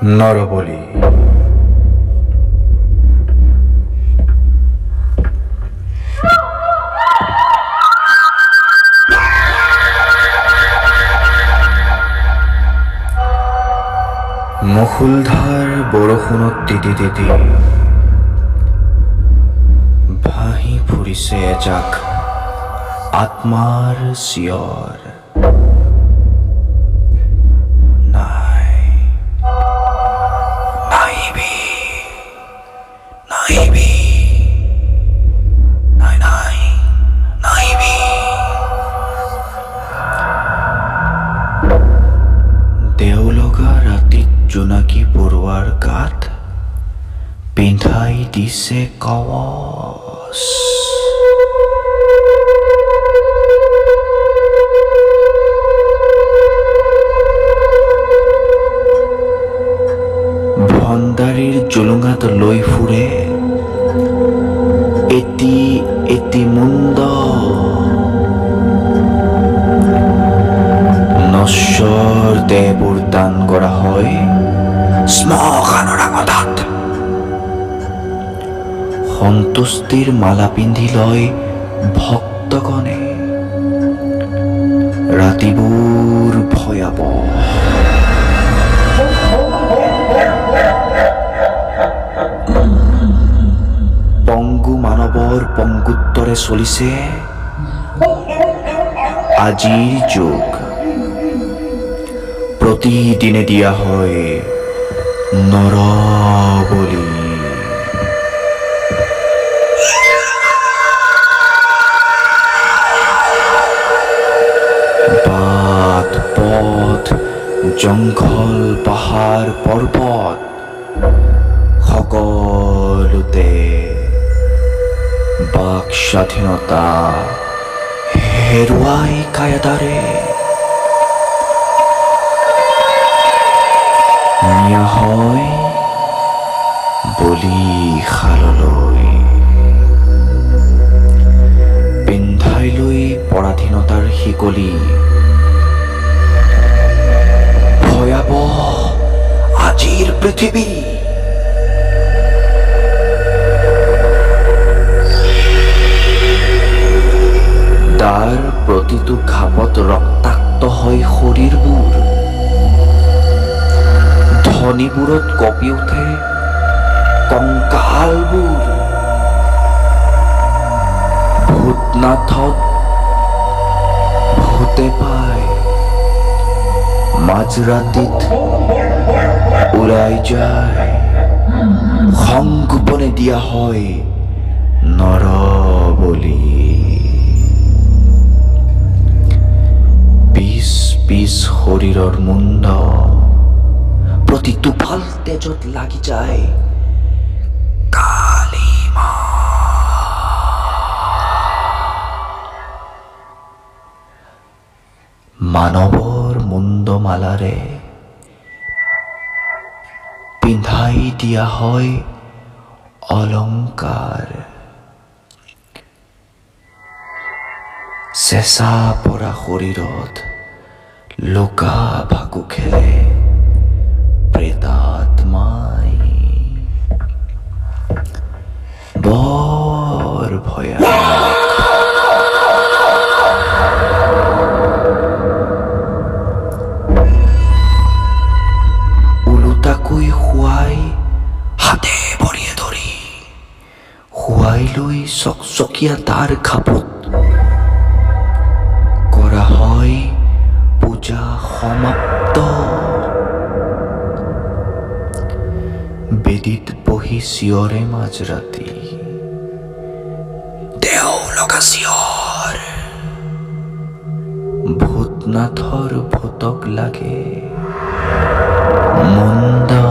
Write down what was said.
নৰবলি। মুষুলধাৰ বৰষুণত তিতি তিতি ভাহি ফুৰিছে এজাক আত্মাৰ চিঞৰ। নাই, নাহিবি, নাহিবি, নাই নাই, নাহিবি। দেওলগা ৰাতিত জোনাকী পৰুৱাৰ গাত পিন্ধাই দিছে কৱচ। ভণ্ডাৰীৰ জুলুঙাত লৈ ফুৰে এটি এটি মুণ্ড। নশ্বৰ দেহবোৰ দান কৰা হয় শ্মশানৰ আগত। সন্তুষ্টিৰ মালা পিন্ধি লয় ভক্তগণে। ৰাতিবোৰ ভয়াৱহ। পংগু মানৱৰ পংগুত্বৰে চলিছে আজিৰ যুগ। প্ৰতিদিনে দিয়া হয় নৰবলি। বাট পথ জংঘল পাহাৰ পৰ্বত সকলোতে বাক স্বাধীনতা হেৰুৱাই কায়দাৰে নিয়া হয় বলিশাললৈ। পিন্ধাই লৈ পৰাধীনতাৰ শিকলি। ভয়াৱহ আজিৰ পৃথিৱী। তাৰ প্ৰতিটো ঘাপত ৰক্তাক্ত হয় শৰীৰবোৰ। ধনীবোৰত কঁপি উঠে কংকালবোৰ। ভূতনাথত ভূতে পায় মাঝৰাতিত উৰাই যায়। সংগোপনে দিয়া হয় নৰবলি। পিছ পিছ শৰীৰৰ মুণ্ড প্ৰতি টোপাল তেজত লাগি যায় কালিমা। মানৱৰ মুণ্ডমালাৰে পিন্ধাই দিয়া হয় অলংকাৰ। চেঁচা পৰা শৰীৰত লুকা ভাকু খেলে প্ৰেতাত্মাই। বৰ ভয়ানক। ওলোটাকৈ শুৱাই হাতে ভৰিয়ে ধৰি শুৱাই লৈ চকচকীয়া তাৰ খাপত কৰা হয় পূজা সমাপ্ত। বেদীত বহি চিঞৰে মাঝৰাতি দেও লগা চিঞৰ। ভূতনাথৰ ভূতক লাগে মুণ্ডা।